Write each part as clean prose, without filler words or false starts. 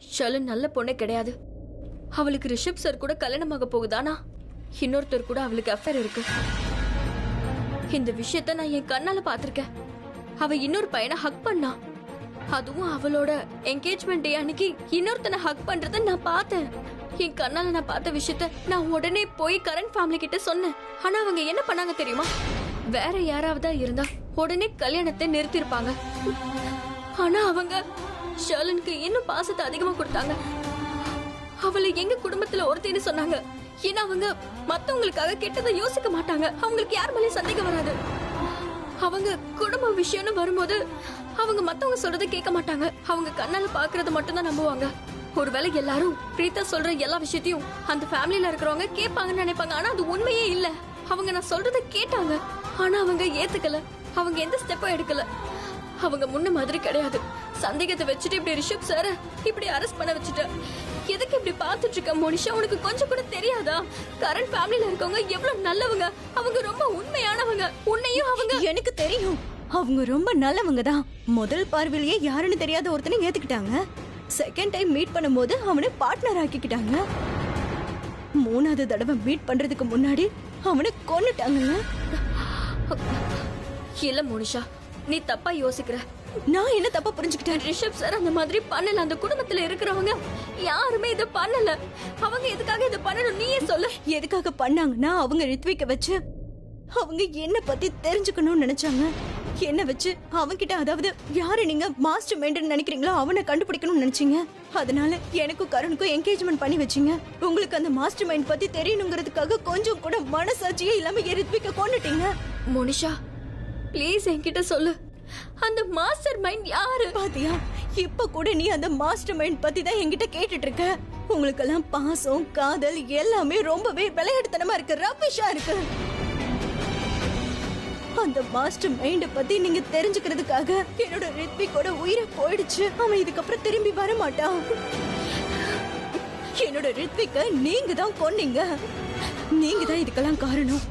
ஷர்லின் நல்ல பொண்ணே கிடையாது. அவளுக்கு ரிஷப் சார் கூட கல்யாணமாக போகுதானா, இன்னொருத்தர் கூட அவளுக்கு அஃபேர் இருக்கு. இந்த விஷயத்த நான் என் கண்ணால பாத்திருக்கேன். அவ இன்னொரு பையனை ஹக் பண்ணா. அதுவும் அவளோட என்கேஜ்மெண்ட் டே அன்னைக்கு இன்னொருத்தனை ஹக் பண்றத நான் பார்த்தேன். என் கண்ணால நான் பார்த்த விஷயத்த நான் உடனே போய் கரண் ஃபேமிலி கிட்ட சொன்னேன். ஆனா அவங்க என்ன பண்ணாங்க தெரியுமா? வேற யாராவதா இருந்தா உடனே கல்யாணத்தை நிறுத்திருப்பாங்க. ஆனா அவங்க ஷர்லினுக்கு இன்னும் பாசத்தை அதிகமா கொடுத்தாங்க. அவளை எங்க குடும்பத்துல ஒருத்தின்னு சொன்னாங்க. ஏன்னா அவங்க மத்தவங்களுக்காக கெட்டதை யோசிக்க மாட்டாங்க. அவங்களுக்கு யார் மேலேயும் சந்தேகம் வராது. அவங்க குடும்ப விஷயம்னு வரும்போது அவங்க மத்தவங்க சொல்றதை கேட்க மாட்டாங்க. அவங்க கண்ணால பாக்குறத மட்டும் தான் நம்புவாங்க. ஒருவேளை எல்லாரும் பிரீதா சொல்ற எல்லா விஷயத்தையும் அந்த ஃபேமிலில இருக்கிறவங்க கேட்பாங்கன்னு நினைப்பாங்க. ஆனா அது உண்மையே இல்ல. அவங்க நான் சொல்றதை கேட்டாங்க. ஆனா அவங்க ஏத்துக்கல. அவங்க எந்த ஸ்டெப்பும் எடுக்கல. அவங்க முன்ன மாதிரி கிடையாது. சந்தேகத்தை வச்சுட்டு இப்படி ரிஷப் சார இப்படி அரெஸ்ட் பண்ண வச்சுட்ட. எதுக்கு இப்படி பாத்துட்டு இருக்க மோனிஷா? உனக்கு கொஞ்சம் கூட தெரியாதா? கரண் ஃபேமிலில இருக்கவங்க எவ்வளவு நல்லவங்க. அவங்க ரொம்ப உண்மையானவங்க. உன்னையும் அவங்க எனக்கு தெரியும். அவங்க ரொம்ப நல்லவங்க தான். முதல் பார்வையிலேயே யாருன்னு தெரியாத ஒருத்தனை ஏத்துக்கிட்டாங்க. செகண்ட் டைம் மீட் பண்ணும்போது அவனை பார்ட்னர் ஆக்கிக்கிட்டாங்க. மூணாவது தடவை மீட் பண்றதுக்கு முன்னாடி அவனை கொன்னுட்டாங்க. இல்ல மோனிஷா, நீ தப்பா யோசிக்கிற. நான் என்ன தப்பா புரிஞ்சுக்கிட்டேன்? ரிஷப் சார் அந்த மாதிரி பண்ணல. அந்த குடும்பத்துல இருக்கிறவங்க யாருமே இத பண்ணல. அவங்க எதுக்காக இத பண்ணணும் நீயே சொல்லு. எதுக்காக பண்ணாங்கன்னா அவங்க ரித்விக்க வச்சு அவங்க என்ன பத்தி தெரிஞ்சுக்கணும்னு நினைச்சாங்க. என்ன வச்சு அவன்கிட்ட, அதாவது யாரு நீங்க மாஸ்டர் மைண்ட் நினைக்கிறீங்களோ அவனை கண்டுபிடிக்கணும்னு நினைச்சீங்க. அதனால எனக்கும் கரணுக்கும் என்கேஜ்மெண்ட் பண்ணி வச்சீங்க. உங்களுக்கு அந்த மாஸ்டர் மைண்ட் பத்தி தெரியணுங்கிறதுக்காக கொஞ்சம் கூட மனசாட்சியே இல்லாம ரித்விக்க கொண்டுட்டீங்க. மோனிஷா ப்ளீஸ் என்கிட்ட சொல்லு, அந்த மாஸ்டர் மைண்ட் யாரு? பாத்தியா, இப்ப கூட நீ அந்த மாஸ்டர் மைண்ட் பத்தி தான் என்கிட்ட கேட்டுட்டு இருக்க. உங்களுக்கெல்லாம் பாசம் காதல் எல்லாமே ரொம்பவே விளையாட்டுத்தனமா இருக்கு, ரபிஷா இருக்கு. அந்த மாஸ்டர் மைண்ட் பத்தி நீங்க தெரிஞ்சுக்கிறதுக்காக என்னோட ரித்விக்கோட உயிரை போயிடுச்சு. அவன் இதுக்கப்புறம் திரும்பி வர மாட்டான். என்னோட ரித்விக்க நீங்க தான் கொன்னீங்க. நீங்க தான் இதுக்கெல்லாம் காரணம்.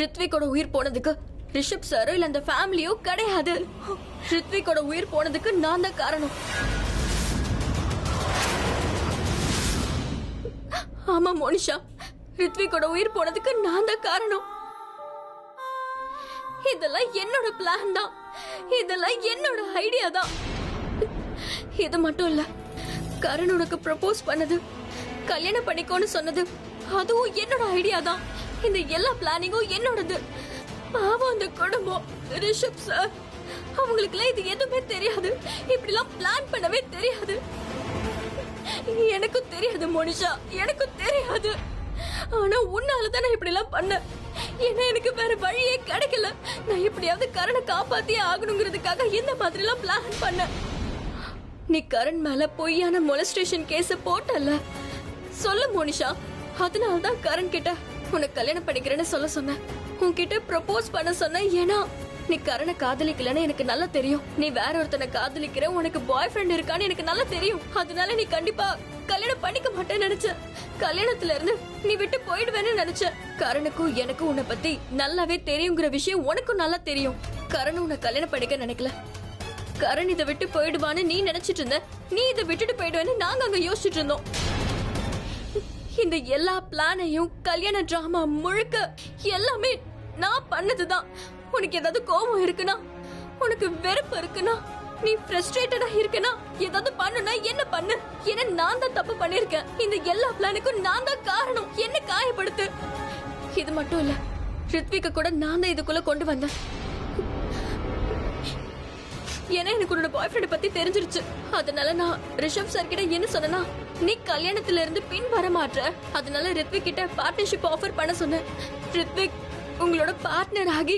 ரித்விக்கோட உயிர் போனதுக்கு ரிஷப் சாரோ இல்ல அந்த ஃபேமிலியோ கிடையாது. ரித்விக்கோட உயிர் போனதுக்கு நான் தான் காரணம். ஆமா மோனிஷா, ரித்விக்கோட உயிர் போனதுக்கு நான் தான் காரணம். இதெல்லாம் என்னோட பிளான் தான். இதெல்லாம் என்னோட ஐடியா தான். இது மட்டும் இல்ல, கரண் உனக்கு ப்ரப்போஸ் பண்ணது, கல்யாணம் பண்ணிக்கோன்னு சொன்னது, அதுவும் என்னோட ஐடியா தான். இந்த எல்லா பிளானிங்கும் என்னோடது. பாவம் அந்த குடும்பம், ரிஷப் சார், அவங்களுக்குலாம் இது எதுவுமே தெரியாது. இப்படிலாம் பிளான் பண்ணவே தெரியாது. எனக்கும் தெரியாது மோனிஷா, எனக்கும் தெரியாது. ஆனா உன்னாலதான் நான் இப்படி எல்லாம் பண்ண. ஏன்னா எனக்கு வேற வழியே கிடைக்கல. நான் எப்படியாவது கரணை காப்பாத்தியே ஆகணுங்கிறதுக்காக இந்த மாதிரி எல்லாம் பிளான் பண்ண. நீ கரண் மேல பொய்யான மொலஸ்டேஷன் கேஸ போட்டல, சொல்லு மோனிஷா. அதனாலதான் கரண் கிட்ட உனக்கு கல்யாணம் பண்ணிக்கிறேன்னு சொல்ல சொன்னேன். உன்கிட்ட ப்ரப்போஸ் பண்ண சொன்னேன். ஏன்னா நீ கரணை காதலிக்கலன்னு எனக்கு நல்லா தெரியும். நீ வேற ஒருத்தனை காதலிக்கிற, உனக்கு பாய் ஃப்ரெண்ட் இருக்கான்னு எனக்கு நல்லா தெரியும். அதனால நீ கண்டிப்பா கல்யாணம் பண்ணிக்க மாட்டேன்னு நினைச்ச. கல்யாணத்துல இருந்து நீ விட்டு போயிடுவேன்னு நினைச்ச. கரணுக்கும் எனக்கும் உன்னை பத்தி நல்லாவே தெரியுங்கிற விஷயம் உனக்கும் நல்லா தெரியும். கரண் உன்னை கல்யாணம் பண்ணிக்க நினைக்கல. கரண் இதை விட்டு போயிடுவான்னு நீ நினைச்சிட்டு இருந்த. நீ இதை விட்டுட்டு போயிடுவேன்னு நாங்க அங்க யோசிச்சுட்டு இருந்தோம். இந்த எல்லா பிளானையும், கல்யாண டிராமா முழுக்க எல்லாமே நான் பண்ணதுதான். உனக்கு ஏதாவது கோபம் இருக்குன்னா, உனக்கு வெறுப்பு இருக்குன்னா, நீ ஃப்ரஸ்ட்ரேட்டடா இருக்கனா, ஏதாவது பண்ணுனா என்ன பண்ணு. ஏன்னா நான் தான் தப்பு பண்ணிருக்கேன். இந்த எல்லா பிளானுக்கும் நான் தான் காரணம். என்ன காயப்படுத்து. இது மட்டும் இல்ல, ரித்விக்க கூட நான் தான் இதுக்குள்ள கொண்டு வந்தேன். ஏன்னா எனக்கு உன்னோட பாய் ஃப்ரெண்ட் பத்தி தெரிஞ்சிருச்சு. அதனால நான் ரிஷப் சார் கிட்ட என்ன சொன்னா, நீ கல்யாணத்துல இருந்து பின் வர மாட்ட. அதனால ரித்விக் கிட்ட பார்ட்னர்ஷிப் ஆஃபர் பண்ண சொன்னேன். ரித்விக் உங்களோட பார்ட்னர் ஆகி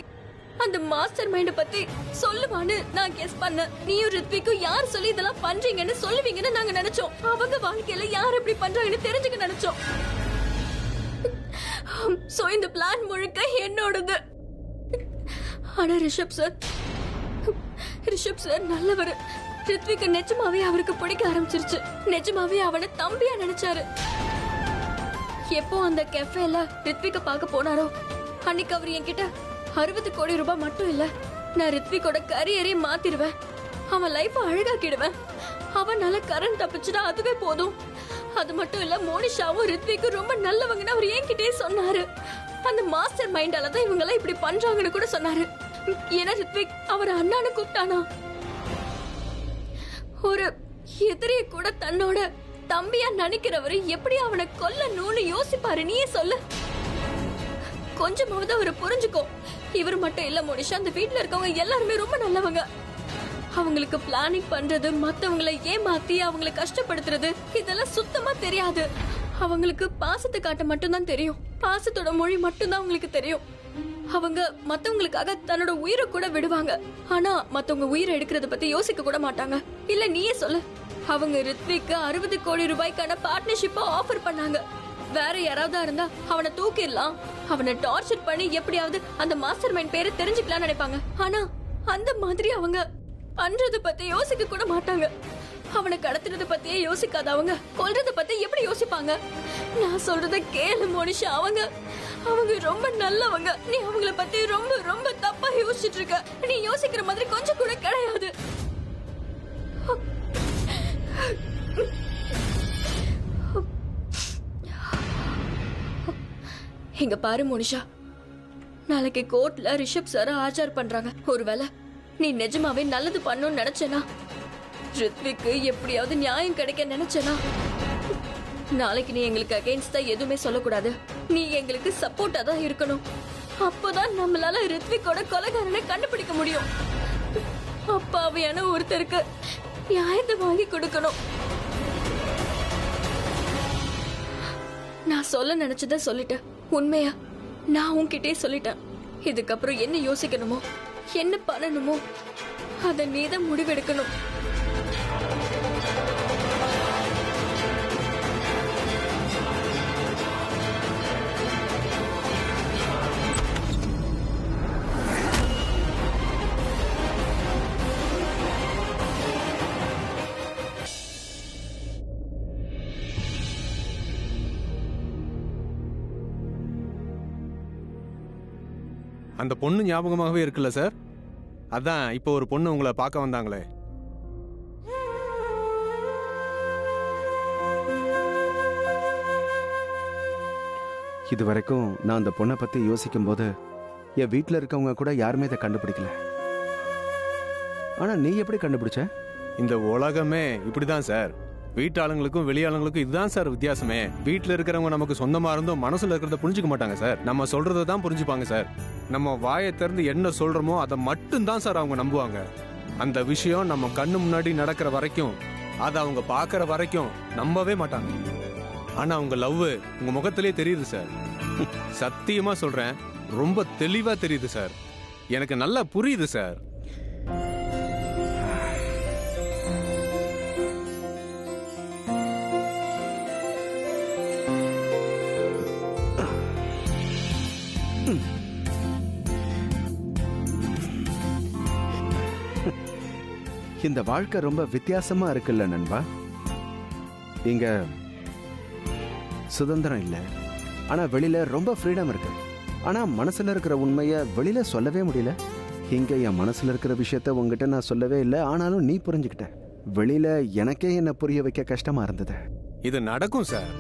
அந்த மாஸ்டர் மைண்ட பத்தி சொல்லுவான்னு நான் கெஸ் பண்ணேன். நீயும் ரித்விக்கும் யார் சொல்லி இதெல்லாம் பண்றீங்கன்னு சொல்லுவீங்கன்னு நாங்க நினைச்சோம். அவங்க வாழ்க்கையில யார் இப்படி பண்றாங்கன்னு தெரிஞ்சுக்க நினைச்சோம். சோ இந்த பிளான் முழுக்க என்னோடது. ஆனா ரிஷப் சார் நல்லவர். ரித்விக்கு நிஜமாவே அவருக்கு பிடிக்க ஆரம்பிச்சிருச்சு. நிஜமாவே அவனை தம்பியா நினைச்சாரு. எப்போ அந்த கெஃபேல ரித்விக்க பார்க்க போனாரோ அன்னைக்கு அவர் என்கிட்ட 60 கோடி ரூபாய் மட்டும் இல்ல, நான் ரித்விக்கோட கரியரே மாத்திடுவேன், அவன் லைஃப அழகாக்கிடுவேன், அவனால கரண் தப்பிச்சுட்டா அதுவே போதும். அது மட்டும் இல்ல, மோனிஷாவும் ரித்விக்கும் ரொம்ப நல்லவங்கன்னு அவர் என்கிட்டயே சொன்னாரு. அந்த மாஸ்டர் மைண்டால தான் இவங்க எல்லாம் இப்படி பண்றாங்கன்னு கூட சொன்னாரு. ஏன்னா ரித்விக் அவர் அண்ணான்னு கூப்பிட்டானா. ஒரு எதிரிய கூட தன்னோட தம்பியா நினைக்கிறவரு எப்படி அவனை கொல்லணும்னு யோசிப்பாரு, நீயே சொல்லு. கொஞ்சமாவது அவரை புரிஞ்சுக்கோ. இவர் மட்டும் இல்ல மோனிஷா, அந்த வீட்டுல இருக்கவங்க எல்லாருமே ரொம்ப நல்லவங்க. அவங்களுக்கு பிளானிங் பண்றது, மத்தவங்களை ஏமாத்தி அவங்களை கஷ்டப்படுத்துறது இதெல்லாம் சுத்தமா தெரியாது. அவங்களுக்கு பாசத்தை காட்ட மட்டும்தான் தெரியும். பாசத்தோட மொழி மட்டும்தான் அவங்களுக்கு தெரியும். அவங்க மத்தவங்களுக்காக தன்னோட உயிரை கூட விடுவாங்க. ஆனா மத்தவங்க உயிரை எடுக்கிறத பத்தி யோசிக்க கூட மாட்டாங்க. இல்ல நீயே சொல்லு. அவங்க ரித்விக்கு 60 கோடி ரூபாய்க்கான பார்ட்னர்ஷிப்பா ஆஃபர் பண்ணாங்க. வேற யாராவது இருந்தா அவனை தூக்கிடலாம், அவனை டார்ச்சர் பண்ணி எப்படியாவது அந்த மாஸ்டர் மைண்ட் பேரை தெரிஞ்சுக்கலாம் நினைப்பாங்க. ஆனா அந்த மாதிரி அவங்க பண்றத பத்தி யோசிக்க கூட மாட்டாங்க. அவனை கடத்துறத பத்தியே யோசிக்காத அவங்க கொல்றத பத்தி எப்படி யோசிப்பாங்க? நான் சொல்றத கேளு மோனிஷா, அவங்க ரொம்ப நல்லவங்க. நீ அவங்கள பத்தி ரொம்ப ரொம்ப தப்பா யோசிச்சுட்டு இருக்க. நீ யோசிக்கிற மாதிரி கொஞ்சம் கூட கிடையாது. இங்க பாரு மோனிஷா, நாளைக்கு கோர்ட்ல ரிஷப் சார் ஆஜர் பண்றாங்க. ஒருவேளை நீ நிஜமாவே நல்லது பண்ணணும்னு நினைச்சனா, ரித்விக்கு எப்படியாவது நியாயம் கிடைக்க நினைச்சனா, நாளைக்கு நீ எங்களுக்கு அகைன்ஸ்டா எதுவுமே சொல்லக்கூடாது. நீ எங்களுக்கு சப்போர்ட்டா தான் இருக்கணும். அப்போதான் நம்மளால ரித்விக்கோட கொலைகாரனை கண்டுபிடிக்க முடியும். அப்பாவியான ஒருத்தருக்கு நியாயத்தை வாங்கி கொடுக்கணும். நான் சொல்ல நினைச்சத சொல்லிட்டேன். உண்மையா நான் உன்கிட்டே சொல்லிட்டேன். இதுக்கப்புறம் என்ன யோசிக்கணுமோ என்ன பண்ணணுமோ அதை நீதான் முடிவெடுக்கணும். அந்த பொண்ணு ஞாபகமாகவே இருக்குல்ல சார்? அதான் இப்போ ஒரு பொண்ணு உங்களை பார்க்க வந்தாங்களே. இது வரைக்கும் நான் அந்த பொண்ணை பத்தி யோசிக்கும் போது என் வீட்டில் இருக்கவங்க கூட யாருமே இதை கண்டுபிடிக்கல. ஆனா நீ எப்படி கண்டுபிடிச்ச? இந்த உலகமே இப்படிதான் சார். வீட்டாளுங்களுக்கும் வெளியாளுங்களுக்கும் இதுதான் சார் வித்தியாசமே. வீட்டில் இருக்கிறவங்க நமக்கு சொந்தமா இருந்தும் மனசுல இருக்கிறத புரிஞ்சுக்க மாட்டாங்க சார். நம்ம சொல்றதை தான் புரிஞ்சுப்பாங்க சார். நம்ம வாயை திறந்து என்ன சொல்றோமோ அதை மட்டும்தான் சார் அவங்க நம்புவாங்க. அந்த விஷயம் நம்ம கண்ணு முன்னாடி நடக்கிற வரைக்கும், அதை அவங்க பார்க்கற வரைக்கும் நம்பவே மாட்டாங்க. ஆனா உங்க லவ் உங்க முகத்திலே தெரியுது சார். சத்தியமா சொல்றேன், ரொம்ப தெளிவா தெரியுது சார். எனக்கு நல்லா புரியுது சார். இந்த வாழ்க்கை ரொம்ப வித்தியாசமா இருக்குல்ல நண்பா. இங்க சுதந்திரம் இல்லை, ஆனா வெளியில ரொம்ப ஃப்ரீடம் இருக்கு. ஆனா மனசுல இருக்கிற உண்மைய வெளியில சொல்லவே முடியல. இங்க என் மனசுல இருக்கிற விஷயத்த உங்ககிட்ட நான் சொல்லவே இல்லை, ஆனாலும் நீ புரிஞ்சுக்கிட்ட. வெளியில எனக்கே என்ன புரிய வைக்க கஷ்டமா இருந்தது. இது நடக்கும் சார்.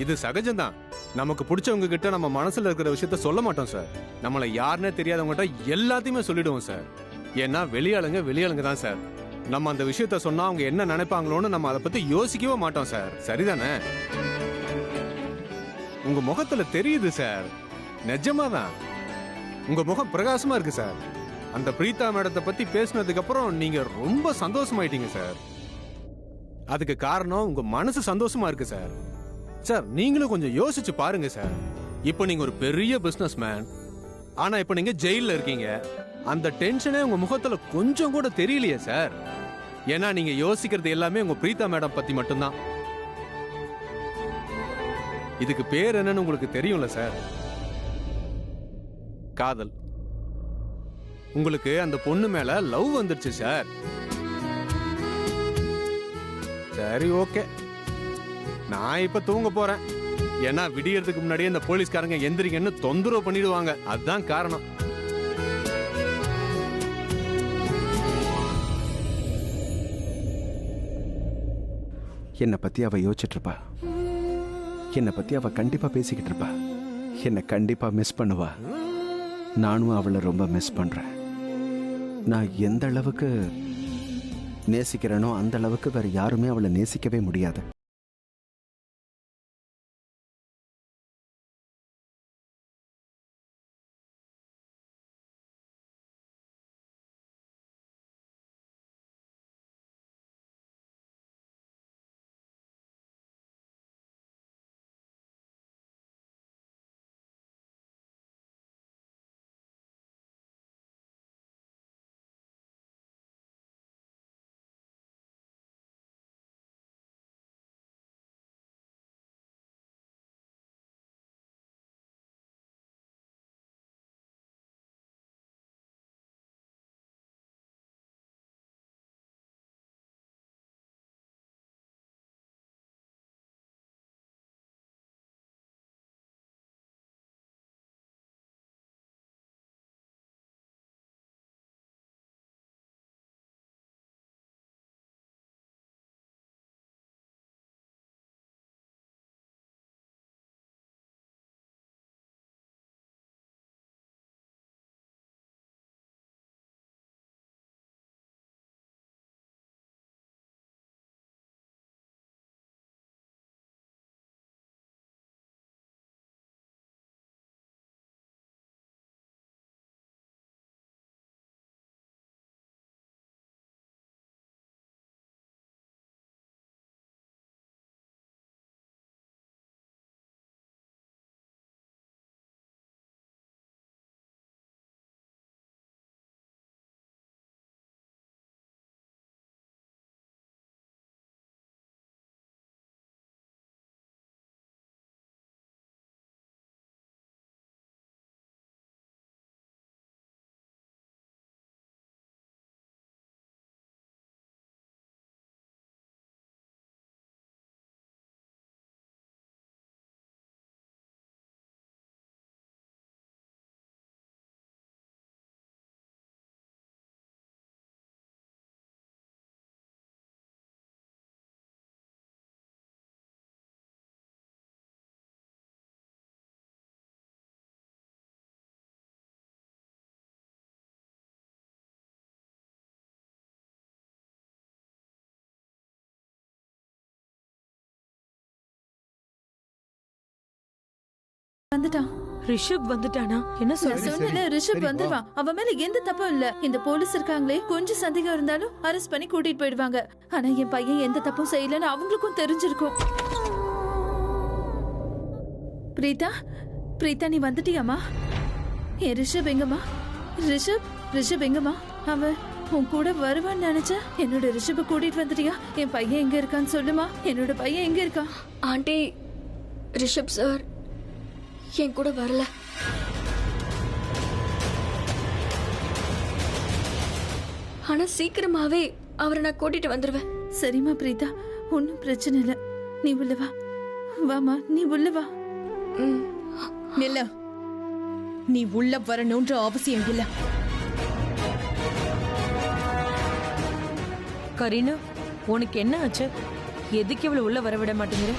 இது சகஜம்தான். நமக்கு பிடிச்சவங்க கிட்ட நம்ம மனசுல இருக்கிற விஷயத்த சொல்ல மாட்டோம் சார். நம்மளை யாருன்னே தெரியாதவங்ககிட்ட எல்லாத்தையுமே சொல்லிடுவோம் சார். ஏன்னா வெளியாளுங்க தான் சார். நம்ம அந்த விஷயத்த சொன்னா அவங்க என்ன நினைப்பாங்களோன்னு நம்ம அதை பத்தி யோசிக்கவே மாட்டோம் சார். சரிதானே? உங்க முகத்துல தெரியுது சார், நிஜமாதான். உங்க முகம் பிரகாசமா இருக்கு சார். அந்த பிரீதா மேடத்தை பத்தி பேசினதுக்கு அப்புறம் நீங்க ரொம்ப சந்தோஷமாயிட்டீங்க சார். அதுக்கு காரணம் உங்க மனசு சந்தோஷமா இருக்கு சார். சார் நீங்களும் கொஞ்சம் யோசிச்சு பாருங்க சார். இப்போ நீங்க ஒரு பெரிய பிசினஸ் மேன், ஆனா இப்போ நீங்க ஜெயில இருக்கீங்க. அந்த டென்ஷனே உங்க முகத்துல கொஞ்சம் கூட தெரியலையே சார். ஏன்னா நீங்க யோசிக்கிறது எல்லாமே உங்க பிரீதா மேடம் பத்தி மட்டும்தான். இதுக்கு பேர் என்னன்னு உங்களுக்கு தெரியும்ல சார்? காதல். உங்களுக்கு அந்த பொண்ணு மேல லவ் வந்துருச்சு சார். சரி, ஓகே, நான் இப்ப தூங்க போறேன். ஏன்னா விடியறதுக்கு முன்னாடியே இந்த போலீஸ்காரங்க எந்திரிங்கன்னு தொந்தரவு பண்ணிடுவாங்க. அதுதான் காரணம். என்னை பத்தி அவ யோசிச்சுட்டு இருப்பா. என்னை பத்தி அவ கண்டிப்பா பேசிக்கிட்டு இருப்பா. என்னை கண்டிப்பா மிஸ் பண்ணுவா. நானும் அவளை ரொம்ப மிஸ் பண்றேன். நான் எந்த அளவுக்கு நேசிக்கிறேனோ அந்த அளவுக்கு வேற யாருமே அவளை நேசிக்கவே முடியாது. வந்துட்டான். ரிஷப் வந்துட்டானா? என்ன நான் சொன்னேன்ல, ரிஷப் வந்துருவான். அவன் மேல எந்த தப்பும் இல்ல. இந்த போலீஸ் இருக்காங்களே, கொஞ்சம் சந்தேகம் இருந்தாலும் அரெஸ்ட் பண்ணி கூட்டிட்டு போயிடுவாங்க. ஆனா என் பையன் எந்த தப்பும் செய்யலன்னு அவங்களுக்கும் தெரிஞ்சிருக்கும். பிரீதா, பிரீதா நீ வந்துட்டியாமா? என் ரிஷப் எங்கம்மா? ரிஷப் எங்கம்மா? அவன் உன் கூட வருவான்னு நினைச்சேன். என்னோட ரிஷப கூட்டிட்டு வந்துட்டியா? என் பையன் எங்க இருக்கான்னு சொல்லுமா. என்னோட பையன் எங்க இருக்கான்? ஆண்டி, ரிஷப் சார் என் கூட வரல. ஆனா சீக்கிரமாவே அவரை நான் கூட்டிட்டு வந்துருவேன். சரிம்மா பிரீதா, ஒன்னும் பிரச்சனை இல்ல. நீ உள்ள வா. வாமா, நீ உள்ள வா. நில்ல, நீ உள்ள வரணும்ன்ற அவசியம் இல்ல. கரீனா, உனக்கு என்ன ஆச்சு? எதுக்கு இவ்வளவு உள்ள வர விட மாட்டேங்கிற?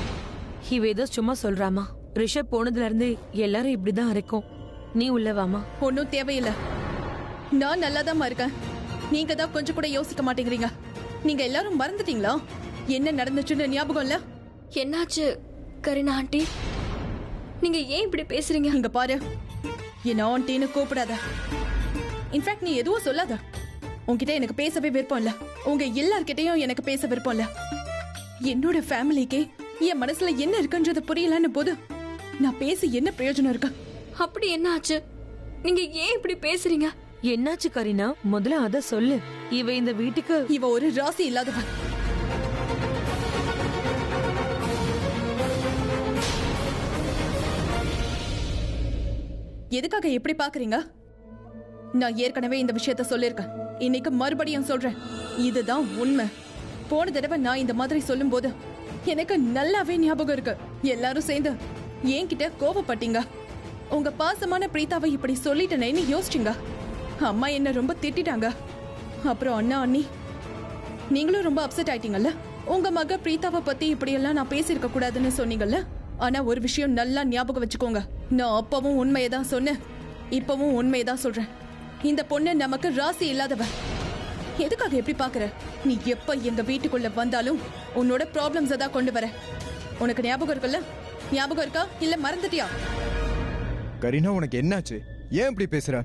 இவ ஏதோ சும்மா சொல்றாமா. ரிஷப் போனதுல இருந்து எல்லாரும் இப்படிதான் இருக்கும். நீ உள்ள வாமா. ஒன்னும் தேவையில்ல. நான் நல்லாதான் இருக்கேன். நீங்க தான் கொஞ்சம் கூட யோசிக்க மாட்டேங்கிறீங்க. நீங்க எல்லாரும் மறந்துட்டீங்களா? என்ன நடந்துச்சுன்னு ஞாபகம் இல்ல? என்னாச்சு கரீனா ஆண்டி? நீங்க ஏன் இப்படி பேசுறீங்க? இங்க பாரு, என்ன ஆண்டின்னு கூப்பிடாத. இன்ஃபேக்ட் நீ எதுவும் சொல்லாத. உன்கிட்ட எனக்கு பேசவே விருப்பம் இல்ல. உங்க எல்லார்கிட்டயும் எனக்கு பேச விருப்பம் இல்ல. என்னோட ஃபேமிலிக்கே என் மனசுல என்ன இருக்குன்றது புரியலன்னு போது நான் பேசி என்ன பிரயோஜனம் இருக்கு? அப்படி என்ன ஆச்சு? நீங்க ஏன் இப்படி பேசுறீங்க? என்னாச்சு கரீனா? முதல்ல அத சொல்லு. இவ இந்த வீட்டுக்கு இவ ஒரு ராசி இல்லாதவ. எதுக்காக எப்படி பாக்குறீங்க? நான் ஏற்கனவே இந்த விஷயத்த சொல்லிருக்கேன். இன்னைக்கு மறுபடியும் சொல்றேன். இதுதான் உண்மை. போன தடவை நான் இந்த மாதிரி சொல்லும் போது எனக்கு நல்லாவே ஞாபகம் இருக்கு. எல்லாரும் சேர்ந்து என்கிட்ட கோபப்பட்டீங்க. உங்க பாசமான பிரீதாவை இப்படி சொல்லிட்டேன்னு யோசிச்சுங்க. அம்மா என்ன ரொம்ப திட்டிட்டாங்க. அப்புறம் அண்ணா அண்ணி நீங்களும் ரொம்ப அப்செட் ஆயிட்டீங்கல்ல. உங்க மக பிரீதாவை பத்தி இப்படியெல்லாம் நான் பேசியிருக்க கூடாதுன்னு சொன்னீங்கல்ல. ஆனா ஒரு விஷயம் நல்லா ஞாபகம் வச்சுக்கோங்க. நான் அப்பவும் உண்மையதான் சொன்னேன், இப்பவும் உண்மையதான் சொல்றேன். இந்த பொண்ணு நமக்கு ராசி இல்லாதவ. எதுக்காக எப்படி பாக்குற? நீ எப்ப எங்க வீட்டுக்குள்ள வந்தாலும் உன்னோட ப்ராப்ளம்ஸ் தான் கொண்டு வர. உனக்கு ஞாபகம் இருக்குல்ல? ஞாபகம் இருக்கா இல்ல மறந்துட்டியா? கரீனா, உனக்கு என்னாச்சு? ஏன் இப்படி பேசுற?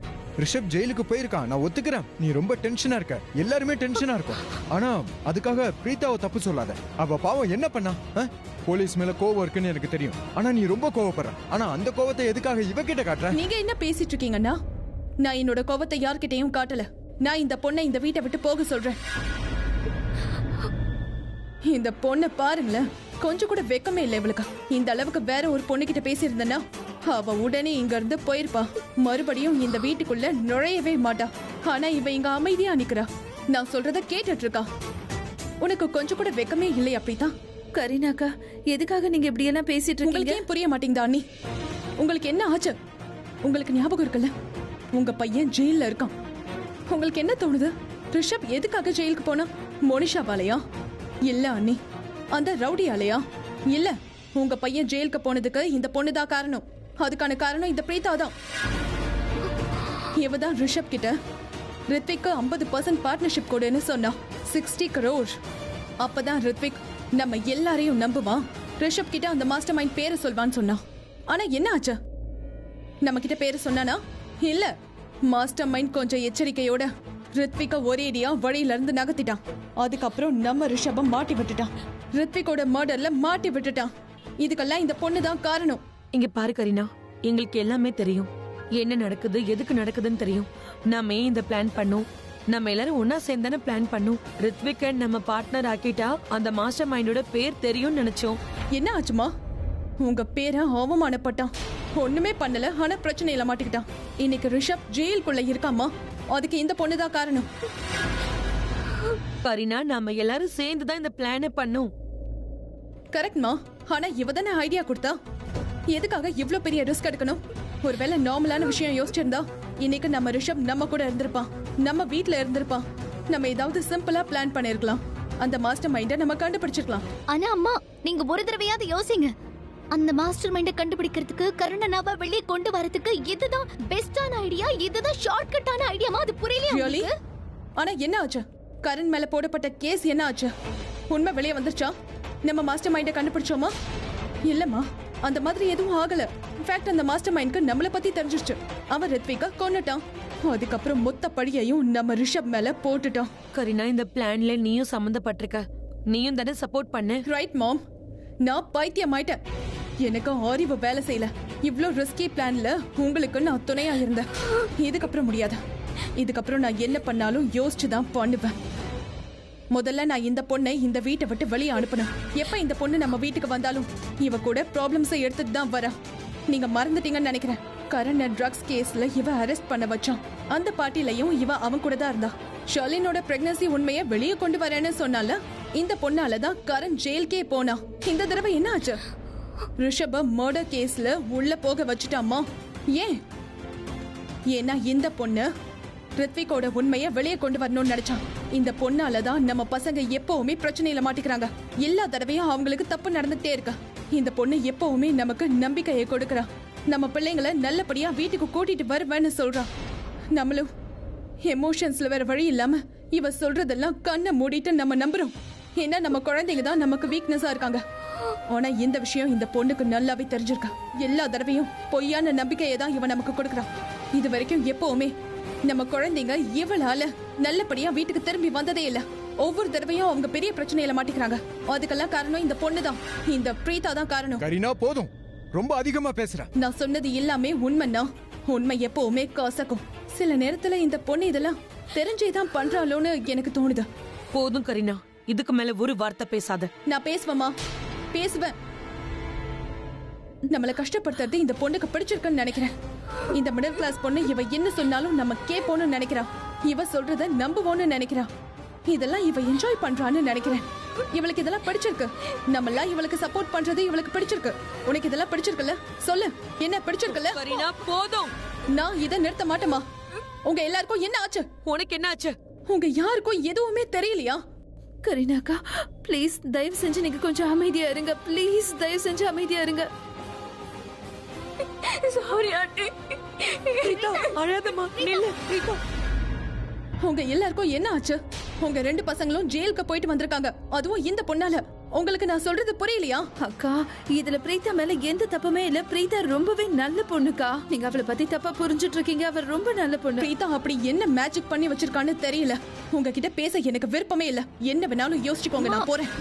ரிஷப் ஜெயிலுக்கு போயிருக்கான், நான் ஒத்துக்கிறேன். நீ ரொம்ப டென்ஷனா இருக்க, எல்லாருமே டென்ஷனா இருக்கும். ஆனா அதுக்காக பிரீதாவை தப்பு சொல்லாத. அவ பாவம் என்ன பண்ணா? போலீஸ் மேல கோவம் இருக்குன்னு எனக்கு தெரியும். ஆனா நீ ரொம்ப கோவப்படுற. ஆனா அந்த கோவத்தை எதுக்காக இவகிட்ட காட்டுற? நீங்க என்ன பேசிட்டு இருக்கீங்கன்னா? நான் என்னோட கோவத்தை யார்கிட்டயும் காட்டல. நான் இந்த பொண்ணை இந்த வீட்டை விட்டு போக சொல்றேன். இந்த பொண்ணை பாருங்களேன், கொஞ்சம் கூட வெக்கமே இல்லை இவளுக்கு. இந்த அளவுக்கு வேற ஒரு பொண்ணுகிட்ட பேசியிருந்தனா அவ உடனே இங்க இருந்து போயிருப்பா. மறுபடியும் இந்த வீட்டுக்குள்ள நுழையவே மாட்டா. ஆனா இவ இங்க அமைதியா நிக்கிறா, நான் சொல்றத கேட்டுட்டு இருக்கா. உனக்கு கொஞ்சம் கூட வெக்கமே இல்லை அப்படிதான்? கரீனாக்கா, எதுக்காக நீங்க இப்படி எல்லாம் பேசிட்டு உங்களுக்கு இருக்கீங்க? ஏன் புரிய மாட்டேங்குதா அண்ணி? உங்களுக்கு என்ன ஆச்சு? உங்களுக்கு ஞாபகம் இருக்குல்ல, உங்க பையன் ஜெயில்ல இருக்கான். உங்களுக்கு என்ன தோணுது? ரிஷப் எதுக்காக ஜெயிலுக்கு போனா? மோனிஷாவாலையா? இல்ல அண்ணி, அந்த ரவுடியாலையா? இல்ல, உங்க பையன் ஜெயிலுக்கு போனதுக்கு இந்த பொண்ணுதான் காரணம். அதுக்கான காரணம் இந்த பிரீதா தான். இவதான் ரிஷப் கிட்ட ரித்விக்கு 50% பார்ட்னர்ஷிப் கொடுன்னு சொன்னா. 60 crore. அப்பதான் ரித்விக் நம்ம எல்லாரையும் நம்புவான், ரிஷப் கிட்ட அந்த மாஸ்டர் மைண்ட் பேரை சொல்வான்னு சொன்னா. ஆனா என்ன ஆச்சு? நம்ம கிட்ட பேரை சொன்னானா? இல்ல, மாஸ்டர் மைண்ட் கொஞ்சம் எச்சரிக்கையோட ரித்விக்க ஒரேடியா வழியில இருந்து நகர்த்திட்டான். அதுக்கப்புறம் நம்ம ரிஷப மாட்டி விட்டுட்டான், ரித்விக்கோட மர்டர்ல மாட்டி விட்டுட்டான். இதுக்கெல்லாம் இந்த பொண்ணு தான் காரணம். இங்க பாரு கரீனா, எங்களுக்கு எல்லாமே தெரியும். என்ன நடக்குது, எதுக்கு நடக்குதுன்னு தெரியும். நாம ஏன் இந்த பிளான் பண்ணோம்? நம்ம எல்லாரும் ஒன்னா சேர்ந்தானே பிளான் பண்ணோம். ரித்விக்க நம்ம பார்ட்னர் ஆக்கிட்டா அந்த மாஸ்டர் மைண்டோட பேர் தெரியும்னு நினைச்சோம். என்ன ஆச்சுமா? உங்க பேரை அவமானப்பட்டான். ஒண்ணுமே பண்ணல, ஆனா பிரச்சனையில மாட்டிக்கிட்டான். இன்னைக்கு ரிஷப் ஜெயிலுக்குள்ள இருக்காமா, அதுக்கு இந்த பொண்ணுதான் காரணம். கரீனா, நாம எல்லாரும் சேர்ந்து தான் இந்த பிளானை பண்ணோம். கரெக்ட்மா, ஆனா இவ தானே ஐடியா கொடுத்தா. எதுக்காக இவ்ளோ பெரிய ரிஸ்க் எடுக்கணும்? ஒருவேளை நார்மலான விஷயம் யோசிச்சிருந்தா இன்னைக்கு நம்ம ரிஷப் நம்ம கூட இருந்திருப்பான், நம்ம வீட்ல இருந்திருப்பான். நம்ம ஏதாவது சிம்பிளா பிளான் பண்ணிருக்கலாம், அந்த மாஸ்டர் மைண்ட நம்ம கண்டுபிடிச்சிருக்கலாம். ஆனா அம்மா, நீங்க ஒரு தடவையாவது யோசிங்க. அந்த மாஸ்டர் மைண்ட கண்டுபிடிக்கிறதுக்கு, கருணனாவை வெளியே கொண்டு வரதுக்கு இதுதான் பெஸ்டான ஐடியா, இதுதான் ஷார்ட்கட்டான ஐடியாமா? அது புரியலையா? ஆனா என்ன ஆச்சு? கரண் மேல போடப்பட்ட கேஸ் என்ன ஆச்சு? உண்மை வெளியே வந்துருச்சா? நம்ம மாஸ்டர் மைண்ட கண்டுபிடிச்சோமா? இல்லம்மா, அந்த மாதிரி எதுவும் ஆகல. இன்ஃபேக்ட் அந்த மாஸ்டர் மைண்ட்க்கு நம்மள பத்தி தெரிஞ்சிருச்சு. அவன் ரித்விகா கொன்னுட்டான். அதுக்கப்புறம் மொத்த பழியையும் நம்ம ரிஷப் மேல போட்டுட்டான். கரீனா, இந்த பிளான்ல நீயும் சம்பந்தப்பட்டிருக்க, நீயும் தானே சப்போர்ட் பண்ண. ரைட் மாம், நான் பைத்தியமாயிட்டேன். எனக்கு அறிவு வேலை செய்யல. இவ்ளோ ரிஸ்கி பிளான்ல உங்களுக்கு நான் துணையா இருந்தேன். இதுக்கப்புறம் முடியாது. இதுக்கப்புறம் நான் என்ன பண்ணாலும் யோசிச்சுதான் பண்ணுவேன். முதல்ல நான் இந்த பொண்ணை இந்த வீட்டை விட்டு வெளியே அனுப்பணும். எப்ப இந்த பொண்ணு நம்ம வீட்டுக்கு வந்தாலும் இவ கூட ப்ராப்ளம்ஸை எடுத்துட்டு தான் வரா. நீங்க மறந்துட்டீங்கன்னு நினைக்கிறேன். கரண் ட்ரக்ஸ் கேஸ்ல இவ அரெஸ்ட் பண்ண வச்சான். அந்த பார்ட்டிலையும் இவ அவன் கூட தான் இருந்தா. ஷர்லினோட பிரெக்னன்சி உண்மையை வெளியே கொண்டு வரேன்னு சொன்னால இந்த பொண்ணாலதான் கரண் ஜெயிலுக்கே போனா. இந்த தடவை என்ன ஆச்சு? ரிஷப மர்டர் கேஸ்ல உள்ள போக வச்சுட்டாமா. ஏன்? ஏன்னா இந்த பொண்ணு ரித்விகோட உண்மையை வெளியே கொண்டு வரணும்னு நினைச்சான். இந்த பொண்ணாலதான் நம்ம பசங்க எப்பவுமே பிரச்சனையில மாட்டிக்கிறாங்க. எல்லா தடவையும் அவங்களுக்கு தப்பு நடந்துட்டே இருக்க. இந்த பொண்ணு எப்பவுமே நமக்கு நம்பிக்கையை கொடுக்கறா. நம்ம பிள்ளைங்களை நல்லபடியா வீட்டுக்கு கூட்டிட்டு வருவேன்னு சொல்றா. நம்மளும் எமோஷன்ஸ்ல வேற வழி இல்லாம இவ சொல்றதெல்லாம் கண்ணை மூடிட்டு நம்ம நம்புறோம். ஏன்னா நம்ம குழந்தைங்க தான் நமக்கு வீக்னஸா இருக்காங்க. ஆனா இந்த விஷயம் இந்த பொண்ணுக்கு நல்லாவே தெரிஞ்சிருக்கா. எல்லா தடவையும் பொய்யான நம்பிக்கையை தான் இவ நமக்கு கொடுக்கறா. இது வரைக்கும் எப்பவுமே நம்ம குழந்தைங்க இவளால நல்லபடியா வீட்டுக்கு திரும்பி வந்ததே இல்ல. ஒவ்வொரு தடவையும் அவங்க பெரிய பிரச்சனையில மாட்டிக்கிறாங்க. அதுக்கெல்லாம் காரணம் இந்த பொண்ணு தான், இந்த பிரீதா தான் காரணம். கரீனா, போதும், ரொம்ப அதிகமா பேசுற. நான் சொன்னது எல்லாமே உண்மைன்னா உண்மை எப்பவுமே கசக்கும். சில நேரத்துல இந்த பொண்ணு இதெல்லாம் தெரிஞ்சேதான் பண்றாளோன்னு எனக்கு தோணுது. போதும் கரீனா, இதுக்கு மேல ஒரு வார்த்தை பேசாத. நான் பேசுவேமா? பேசுவேன். நம்மள கஷ்டப்படுத்துறது இந்த பொண்ணுக்கு பிடிச்சிருக்குன்னு நினைக்கிறேன். இந்த மிடில் கிளாஸ் பொண்ணு இவ என்ன சொன்னாலும் நம்ம கேட்போம்னு நினைக்கிறா. இவ சொல்றத நம்புவோம்னு நினைக்கிறா. இதெல்லாம் இவ என்ஜாய் பண்றான்னு நினைக்கிறேன். இவளுக்கு இதெல்லாம் பிடிச்சிருக்கு. நம்மெல்லாம் இவளுக்கு சப்போர்ட் பண்றது இவளுக்கு பிடிச்சிருக்கு. உனக்கு இதெல்லாம் பிடிச்சிருக்குல்ல? சொல்லு, என்ன பிடிச்சிருக்குல்ல? கரீனா, போதும். நான் இதை நிறுத்த மாட்டேமா. உங்க எல்லாருக்கும் என்ன ஆச்சு? உனக்கு என்ன ஆச்சு? உங்க யாருக்கும் எதுவுமே தெரியலையா? கரீனாக்கா ப்ளீஸ் தயவு செஞ்சு நீங்க கொஞ்சம் அமைதியா இருங்க. ப்ளீஸ் தயவு செஞ்சு அமைதியா இருங்க. Sorry aunty. பிரீதா அழாதம்மா, நில்லு பிரீதா. உங்க எல்லாருக்கும் என்ன ஆச்சு? உங்க 2 பசங்களும் ஜெயிலுக்கு போயிட்டு வந்திருக்காங்க, அதுவும் இந்த பொண்ணால. உங்களுக்கு நான் சொல்றது புரியலையா? அக்கா இதுல பிரீதா மேல எந்த தப்புமே இல்ல. பிரீதா ரொம்பவே நல்ல பொண்ணுக்கா. நீங்க அவளை பத்தி தப்பா புரிஞ்சுட்டு இருக்கீங்க. அவர் ரொம்ப நல்ல பொண்ணு. பிரீதா அப்படி என்ன மேஜிக் பண்ணி வச்சிருக்கான்னு தெரியல. உங்ககிட்ட பேச எனக்கு விருப்பமே இல்ல. என்ன வேணாலும் யோசிச்சுக்கோங்க, நான் போறேன்.